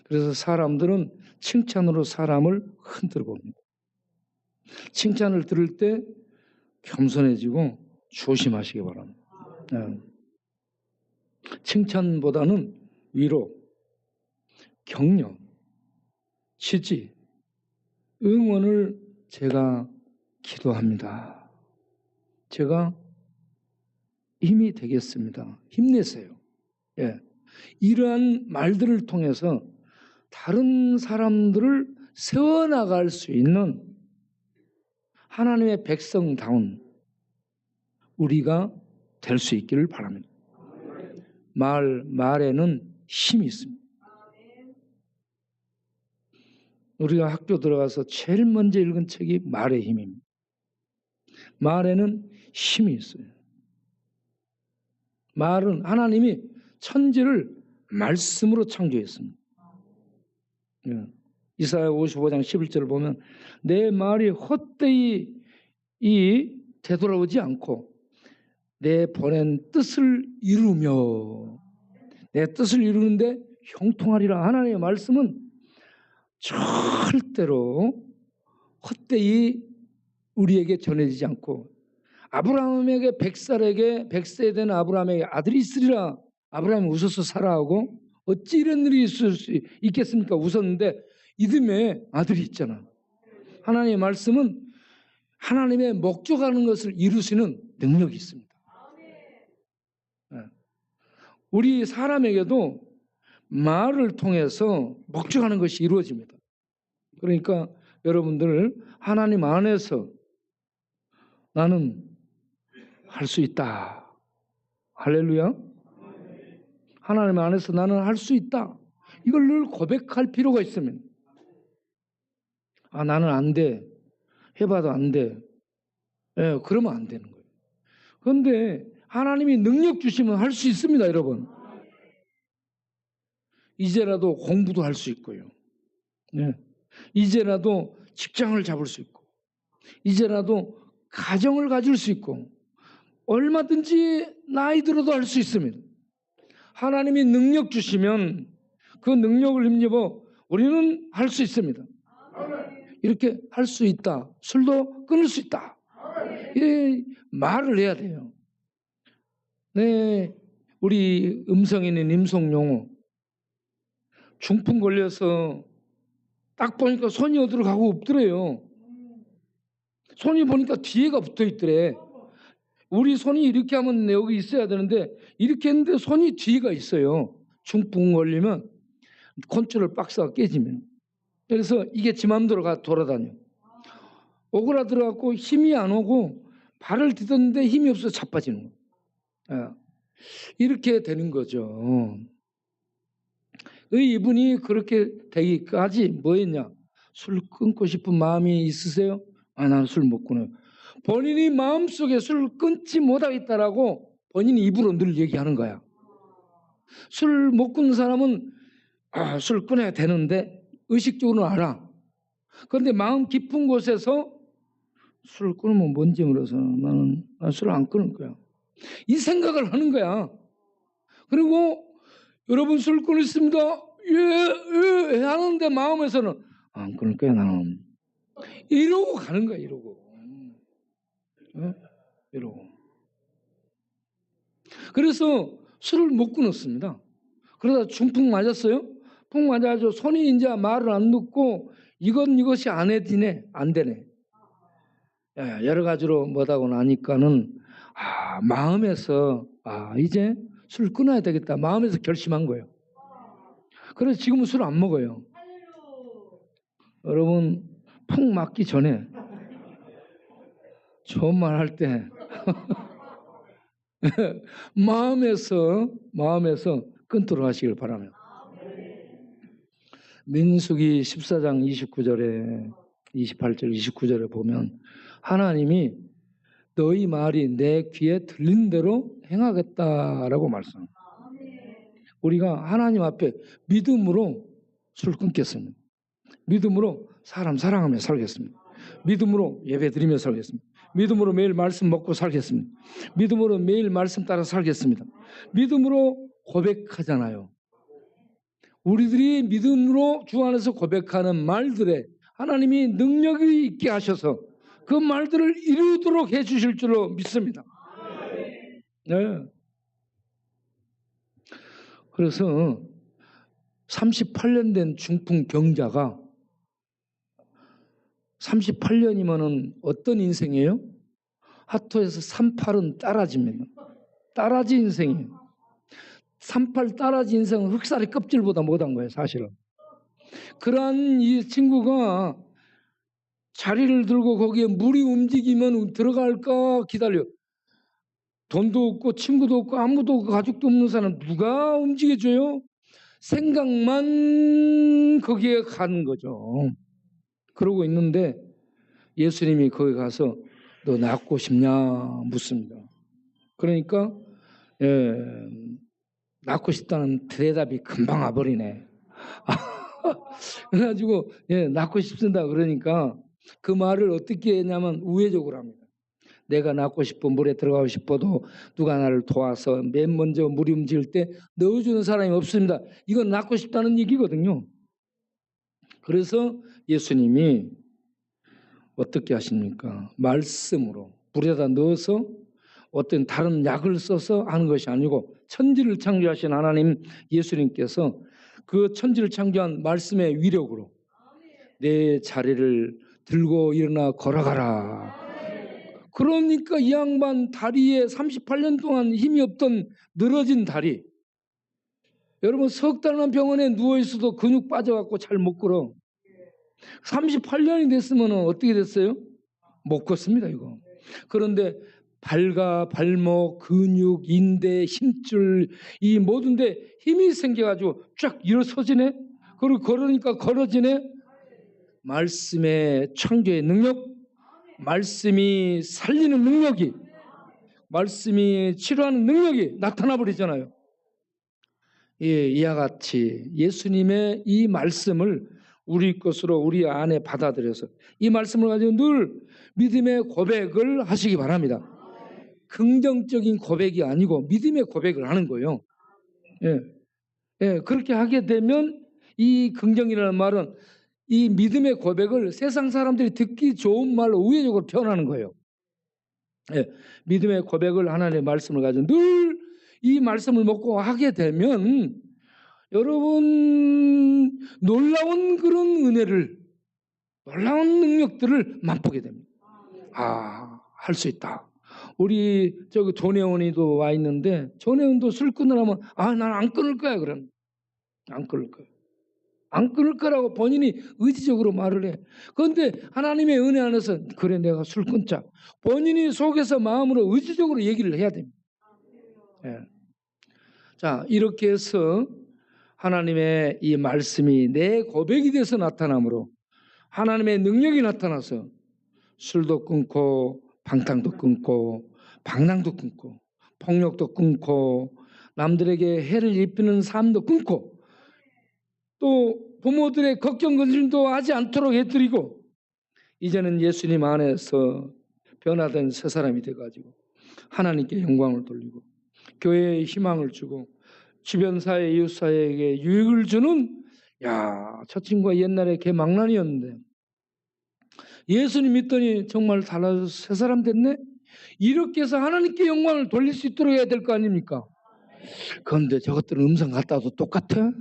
그래서 사람들은 칭찬으로 사람을 흔들어 봅니다. 칭찬을 들을 때 겸손해지고 조심하시기 바랍니다. 칭찬보다는 위로, 격려, 지지, 응원을 제가 기도합니다. 제가 힘이 되겠습니다. 힘내세요. 예. 이러한 말들을 통해서 다른 사람들을 세워나갈 수 있는 하나님의 백성다운 우리가 될 수 있기를 바랍니다. 말에는 힘이 있습니다. 우리가 학교 들어가서 제일 먼저 읽은 책이 말의 힘입니다. 말에는 힘이 있어요. 말은 하나님이 천지를 말씀으로 창조했습니다. 이사야 55장 11절을 보면 내 말이 헛되이 되돌아오지 않고 내 보낸 뜻을 이루며 내 뜻을 이루는데 형통하리라. 하나님의 말씀은 절대로 헛되이 우리에게 전해지지 않고 아브라함에게 100세에 된 아브라함에게 아들이 있으리라. 아브라함이 웃어서 살아하고 어찌 이런 일이 있을 수 있겠습니까? 웃었는데 이듬해 아들이 있잖아. 하나님의 말씀은 하나님의 목적하는 것을 이루시는 능력이 있습니다. 우리 사람에게도 말을 통해서 목적하는 것이 이루어집니다. 그러니까 여러분들 하나님 안에서 나는 할 수 있다. 할렐루야. 하나님 안에서 나는 할 수 있다. 이걸 늘 고백할 필요가 있습니다. 아, 나는 안 돼. 해봐도 안 돼. 예, 그러면 안 되는 거예요. 그런데 하나님이 능력 주시면 할 수 있습니다, 여러분. 이제라도 공부도 할 수 있고요. 예. 이제라도 직장을 잡을 수 있고, 이제라도 가정을 가질 수 있고, 얼마든지 나이 들어도 할 수 있습니다. 하나님이 능력 주시면 그 능력을 힘입어 우리는 할 수 있습니다. 이렇게 할 수 있다. 술도 끊을 수 있다. 이 말을 해야 돼요. 네, 우리 음성 있는 임송용어 중풍 걸려서 딱 보니까 손이 어디로 가고 없더래요. 손이 보니까 뒤에가 붙어 있더래. 우리 손이 이렇게 하면 여기 있어야 되는데 이렇게 했는데 손이 뒤가 있어요. 중풍 걸리면 콘트롤 박스가 깨지면. 그래서 이게 지 맘대로 돌아다녀. 오그라들어갖고 힘이 안 오고 발을 디뎠는데 힘이 없어서 자빠지는 거예요. 이렇게 되는 거죠. 이분이 그렇게 되기까지 뭐 했냐? 술 끊고 싶은 마음이 있으세요? 아, 나는 술 못 끊어요. 본인이 마음속에 술을 끊지 못하겠다라고 본인이 입으로 늘 얘기하는 거야. 술 못 끊는 사람은 술 끊어야 되는데 의식적으로는 알아. 그런데 마음 깊은 곳에서 술을 끊으면 뭔지 몰라서 나는 술을 안 끊을 거야. 이 생각을 하는 거야. 그리고 여러분 술 끊었습니다. 예, 하는데 마음에서는 안 끊을 거야 나는. 이러고 가는 거야. 이러고. 이러고. 그래서 술을 못 끊었습니다. 그러다 중풍 맞았어요. 풍 맞아가지고 손이 이제 말을 안 듣고 이것이 안 되네. 여러 가지로 뭐다고 나니까는 마음에서 이제 술 끊어야 되겠다. 마음에서 결심한 거예요. 그래서 지금은 술 안 먹어요. 여러분 풍 맞기 전에 좋은 말 할 때 마음에서 끊도록 하시길 바랍니다. 민수기 14장 29절에 28절 29절에 보면 하나님이 너희 말이 내 귀에 들린 대로 행하겠다라고 말씀합니다. 우리가 하나님 앞에 믿음으로 술 끊겠습니다. 믿음으로 사람 사랑하며 살겠습니다. 믿음으로 예배 드리며 살겠습니다. 믿음으로 매일 말씀 먹고 살겠습니다. 믿음으로 매일 말씀 따라 살겠습니다. 믿음으로 고백하잖아요. 우리들이 믿음으로 주 안에서 고백하는 말들에 하나님이 능력이 있게 하셔서 그 말들을 이루도록 해주실 줄로 믿습니다. 네. 그래서 38년 된 중풍 병자가 38년이면은 어떤 인생이에요? 하토에서 38은 따라집니다. 따라지 인생이에요. 38 따라지 인생은 흑살이 껍질보다 못한 거예요, 사실은. 그러한 이 친구가 자리를 들고 거기에 물이 움직이면 들어갈까 기다려. 돈도 없고 친구도 없고 아무도 없고 가족도 없는 사람 누가 움직여줘요? 생각만 거기에 가는 거죠. 그러고 있는데 예수님이 거기 가서 너 낫고 싶냐 묻습니다. 그러니까 낫고 싶다는 대답이 금방 와버리네. 그래가지고 낫고 싶습니다. 그러니까 그 말을 어떻게 했냐면 우회적으로 합니다. 내가 낫고 싶어 물에 들어가고 싶어도 누가 나를 도와서 맨 먼저 물이 움직일 때 넣어주는 사람이 없습니다. 이건 낫고 싶다는 얘기거든요. 그래서 예수님이 어떻게 하십니까? 말씀으로 물에다 넣어서 어떤 다른 약을 써서 하는 것이 아니고 천지를 창조하신 하나님 예수님께서 그 천지를 창조한 말씀의 위력으로 내 자리를 들고 일어나 걸어가라. 그러니까 이 양반 다리에 38년 동안 힘이 없던 늘어진 다리. 여러분 석 달만 병원에 누워있어도 근육 빠져갖고 잘 못 걸어. 38년이 됐으면 어떻게 됐어요? 못 걷습니다 이거. 그런데 발과 발목, 근육, 인대, 힘줄 이 모든 데 힘이 생겨가지고 쫙 일어서지네. 그리고 걸으니까 걸어지네. 말씀의 창조의 능력, 말씀이 살리는 능력이, 말씀이 치료하는 능력이 나타나 버리잖아요. 이와 같이 예수님의 이 말씀을 우리 것으로 우리 안에 받아들여서 이 말씀을 가지고 늘 믿음의 고백을 하시기 바랍니다. 긍정적인 고백이 아니고 믿음의 고백을 하는 거예요. 그렇게 하게 되면 이 긍정이라는 말은 이 믿음의 고백을 세상 사람들이 듣기 좋은 말로 우회적으로 표현하는 거예요. 믿음의 고백을 하나님의 말씀을 가지고 늘 이 말씀을 먹고 하게 되면 여러분 놀라운 그런 은혜를, 놀라운 능력들을 맛보게 됩니다. 할 수 있다. 우리 저기 조내원이도 와 있는데 조내원도 술 끊으라면 난 안 끊을 거야. 그럼 안 끊을 거야. 안 끊을 거라고 본인이 의지적으로 말을 해. 그런데 하나님의 은혜 안에서 그래 내가 술 끊자. 본인이 속에서 마음으로 의지적으로 얘기를 해야 됩니다. 자, 이렇게 해서 하나님의 이 말씀이 내 고백이 돼서 나타나므로 하나님의 능력이 나타나서 술도 끊고 방탕도 끊고 방랑도 끊고 폭력도 끊고 남들에게 해를 입히는 삶도 끊고 또 부모들의 걱정 근심도 하지 않도록 해드리고 이제는 예수님 안에서 변화된 새 사람이 돼가지고 하나님께 영광을 돌리고 교회에 희망을 주고 주변 사회 이웃 사회에게 유익을 주는 저 친구가 옛날에 개망난이었는데 예수님 믿더니 정말 달라져서 새 사람 됐네. 이렇게 해서 하나님께 영광을 돌릴 수 있도록 해야 될 거 아닙니까? 그런데 저것들은 음성 갔다 와도 똑같아.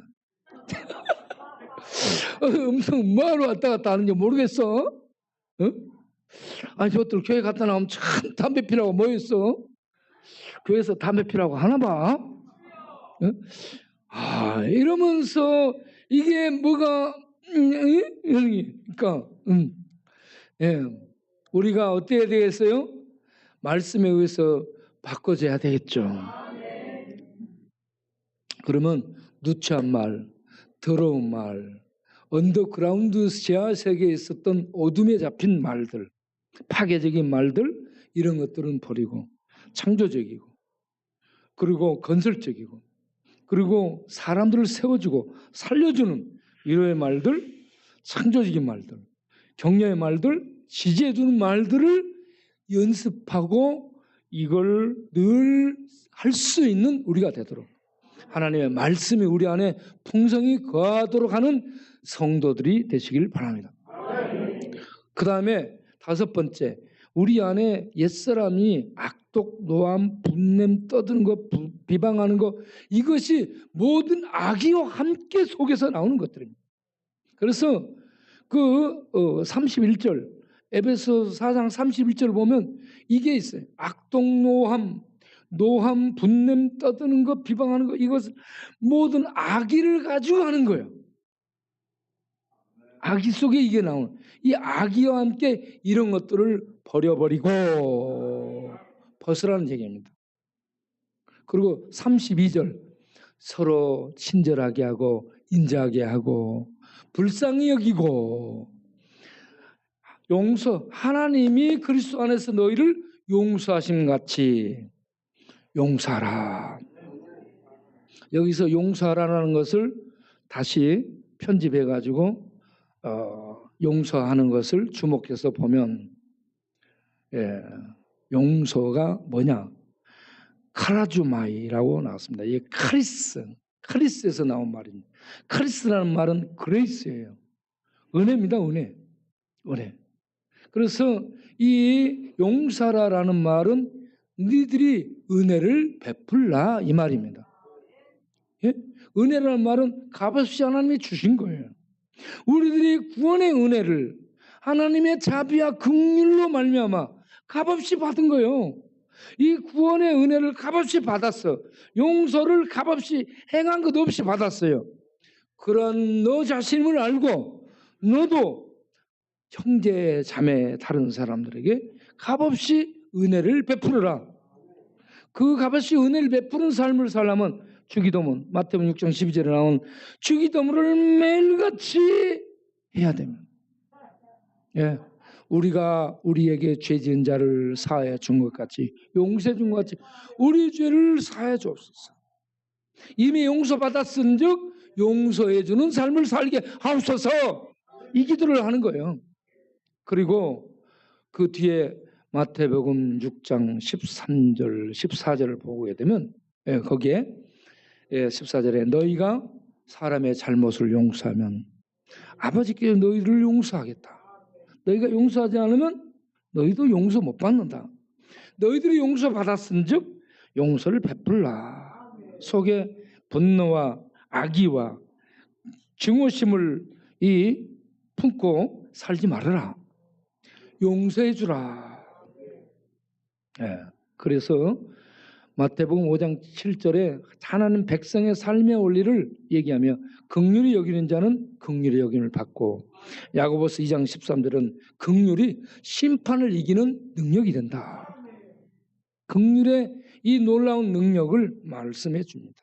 음성 뭐하러 왔다 갔다 하는지 모르겠어. 저것들 교회 갔다 나오면 참 담배 피라고 뭐였어? 교회에서 담배 피라고 하나 봐. 이러면서 이게 뭐가 그러니까 우리가 어떻게 되겠어요? 말씀에 의해서 바꿔줘야 되겠죠. 그러면 누추한 말, 더러운 말, 언더그라운드 지하 세계에 있었던 어둠에 잡힌 말들, 파괴적인 말들, 이런 것들은 버리고 창조적이고, 그리고 건설적이고, 그리고 사람들을 세워주고 살려주는 위로의 말들, 창조적인 말들, 격려의 말들, 지지해주는 말들을 연습하고 이걸 늘 할 수 있는 우리가 되도록, 하나님의 말씀이 우리 안에 풍성히 거하도록 하는 성도들이 되시길 바랍니다. 그 다음에 5번째, 우리 안에 옛사람이 악독, 노함, 분냄, 떠드는 것, 비방하는 것, 이것이 모든 악의와 함께 속에서 나오는 것들입니다. 그래서 그 31절, 에베소 4장 31절을 보면 이게 있어요. 악독, 노함, 분냄, 떠드는 것, 비방하는 것, 이것은 모든 악의를 가지고 하는 거예요. 악의 속에 이게 나오는, 이 악의와 함께 이런 것들을 버려버리고 벗으라는 얘기입니다. 그리고 32절, 서로 친절하게 하고 인자하게 하고 불쌍히 여기고 용서, 하나님이 그리스도 안에서 너희를 용서하심 같이 용서하라. 여기서 용서하라는 것을 다시 편집해 가지고 용서하는 것을 주목해서 보면, 용서가 뭐냐? 카라주마이라고 나왔습니다. 이게 카리스에서 나온 말입니다. 카리스라는 말은 그레이스예요. 은혜입니다. 은혜. 그래서 이 용서라라는 말은 너희들이 은혜를 베풀라, 이 말입니다. 예? 은혜라는 말은 값없이 하나님이 주신 거예요. 우리들이 구원의 은혜를 하나님의 자비와 긍휼로 말미암아 값없이 받은 거예요. 이 구원의 은혜를 값없이 받았어. 용서를 값없이 행한 것 없이 받았어요. 그런 너 자신을 알고 너도 형제 자매 다른 사람들에게 값없이 은혜를 베풀어라. 그 값없이 은혜를 베푸는 삶을 살려면 주기도문, 마태복음 6장 12절에 나온 주기도문을 매일같이 해야 됩니다. 예, 우리가 우리에게 죄 지은 자를 사하여 준 것 같이, 용서해 준 것 같이 우리 죄를 사하여 주옵소서. 이미 용서받았은즉 용서해 주는 삶을 살게 하옵소서, 이 기도를 하는 거예요. 그리고 그 뒤에 마태복음 6장 13절, 14절을 보게 되면 거기에 14절에 너희가 사람의 잘못을 용서하면 아버지께서 너희를 용서하겠다. 너희가 용서하지 않으면 너희도 용서 못 받는다. 너희들이 용서받았은즉 용서를 베풀라. 속에 분노와 악의와 증오심을 품고 살지 말아라. 용서해 주라. 그래서 마태복음 5장 7절에 하나님 백성의 삶의 원리를 얘기하며 긍휼히 여기는 자는 긍휼히 여김을 받고, 야고보서 2장 13절은 긍휼이 심판을 이기는 능력이 된다. 긍휼의 이 놀라운 능력을 말씀해 줍니다.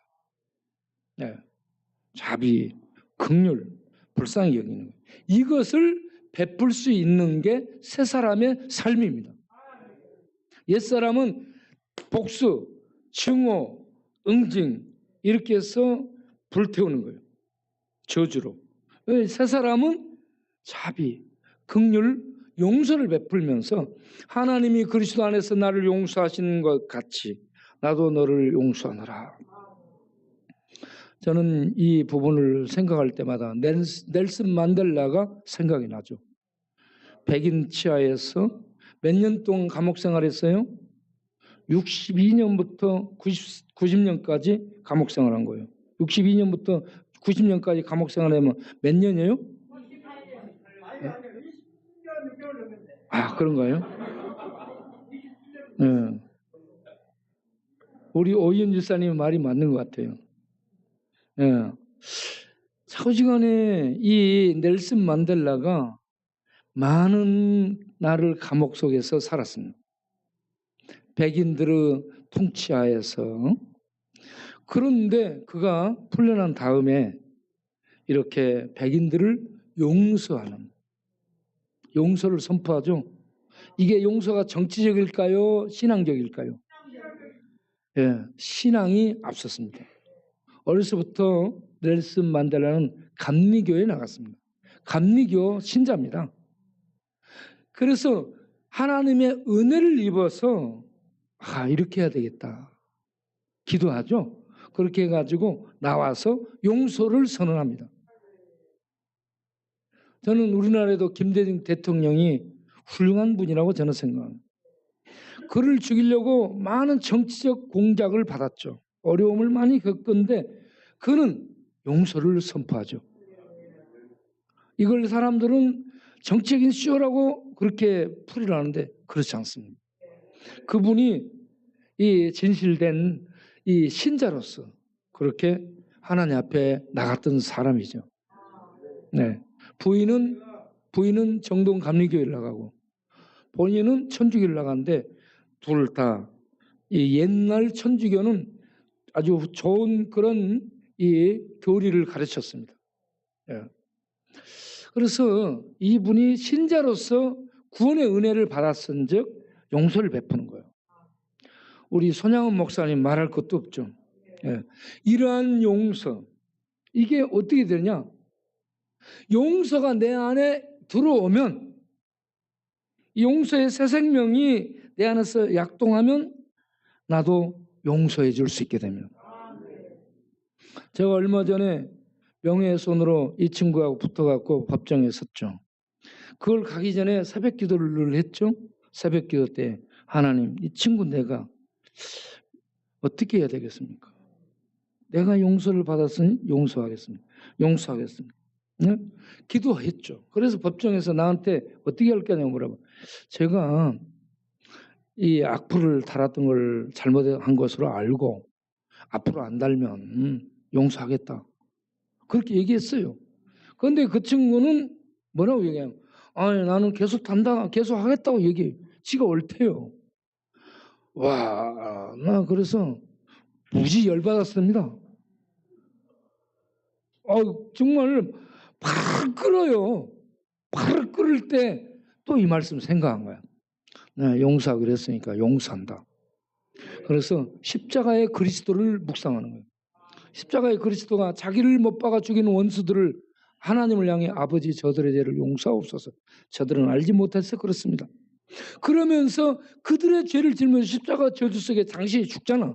자비, 긍휼, 불쌍히 여기는 것, 이것을 베풀 수 있는 게 새 사람의 삶입니다. 옛사람은 복수, 증오, 응징 이렇게 해서 불태우는 거예요. 저주로. 새 사람은 자비, 긍휼, 용서를 베풀면서 하나님이 그리스도 안에서 나를 용서하시는 것 같이 나도 너를 용서하노라. 저는 이 부분을 생각할 때마다 넬슨 만델라가 생각이 나죠. 백인 치하에서 몇 년 동안 감옥 생활했어요? 62년부터 90년까지 감옥 생활한 거예요. 62년부터 90년까지 감옥 생활하면 몇 년이에요? 아, 그런가요? 네. 우리 오희연 집사님 말이 맞는 것 같아요. 네. 차후지간에 이 넬슨 만델라가 많은 날을 감옥 속에서 살았습니다. 백인들의 통치하에서. 그런데 그가 풀려난 다음에 이렇게 백인들을 용서하는, 용서를 선포하죠. 이게 용서가 정치적일까요? 신앙적일까요? 예, 신앙이 앞섰습니다. 어려서부터 넬슨 만델라는 감리교에 나갔습니다. 감리교 신자입니다. 그래서 하나님의 은혜를 입어서 이렇게 해야 되겠다. 기도하죠. 그렇게 해가지고 나와서 용서를 선언합니다. 저는 우리나라에도 김대중 대통령이 훌륭한 분이라고 저는 생각합니다. 그를 죽이려고 많은 정치적 공작을 받았죠. 어려움을 많이 겪었는데 그는 용서를 선포하죠. 이걸 사람들은 정치적인 쇼라고 그렇게 풀이를 하는데 그렇지 않습니다. 그분이 이 진실된 이 신자로서 그렇게 하나님 앞에 나갔던 사람이죠. 네. 부인은 정동 감리교회를 나가고 본인은 천주교를 나갔는데 둘 다 이 옛날 천주교는 아주 좋은 그런 이 교리를 가르쳤습니다. 예. 그래서 이분이 신자로서 구원의 은혜를 받았은즉 용서를 베푸는 거예요. 우리 손양원 목사님 말할 것도 없죠. 예. 이러한 용서, 이게 어떻게 되냐? 용서가 내 안에 들어오면 이 용서의 새 생명이 내 안에서 약동하면 나도 용서해 줄 수 있게 됩니다. 제가 얼마 전에 명예훼손으로 이 친구하고 붙어갖고 법정에 섰죠. 그걸 가기 전에 새벽 기도를 했죠. 새벽 기도 때 하나님, 이 친구 내가 어떻게 해야 되겠습니까? 내가 용서를 받았으니 용서하겠습니다. 네? 기도했죠. 그래서 법정에서 나한테 어떻게 할 거냐고 물어봐. 제가 이 악플을 달았던 걸 잘못한 것으로 알고 앞으로 안 달면 용서하겠다. 그렇게 얘기했어요. 그런데 그 친구는 뭐라고 얘기해요? 아니, 나는 계속 계속 하겠다고 얘기해요. 지가 옳대요. 와, 나 그래서 무지 열받았습니다. 정말 팍 끓어요. 팍 끓을 때 또 이 말씀 생각한 거야. 네, 용서하기로 했으니까 용서한다. 그래서 십자가의 그리스도를 묵상하는 거예요. 십자가의 그리스도가 자기를 못 박아 죽인 원수들을 하나님을 향해 아버지 저들의 죄를 용서하옵소서. 저들은 알지 못해서 그렇습니다. 그러면서 그들의 죄를 지면서 십자가 저주 속에 당신이 죽잖아.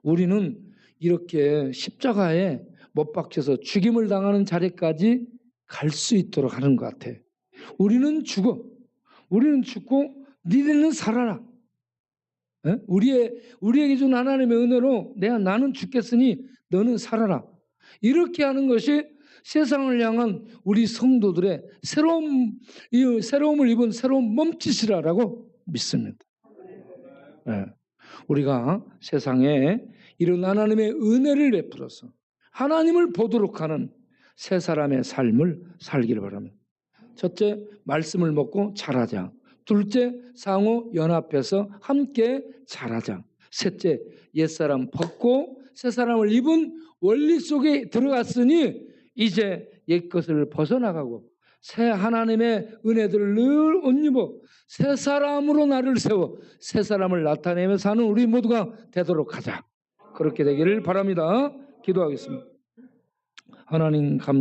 우리는 이렇게 십자가에 못 박혀서 죽임을 당하는 자리까지 갈 수 있도록 하는 것 같아. 우리는 죽어. 우리는 죽고 니들은 살아라. 에? 우리에게 준 하나님의 은혜로 나는 죽겠으니 너는 살아라. 이렇게 하는 것이 세상을 향한 우리 성도들의 새로움을 입은 새로운 몸짓이라고 믿습니다. 네. 우리가 세상에 이런 하나님의 은혜를 베풀어서 하나님을 보도록 하는 새 사람의 삶을 살기를 바랍니다. 첫째, 말씀을 먹고 자라자. 둘째, 상호 연합해서 함께 자라자. 셋째, 옛사람 벗고 새사람을 입은 원리 속에 들어갔으니 이제 옛것을 벗어나가고 새 하나님의 은혜들을 늘 옷 입어 새 사람으로 나를 세워 새 사람을 나타내며 사는 우리 모두가 되도록 하자. 그렇게 되기를 바랍니다. 기도하겠습니다. 하나님 감사합니다.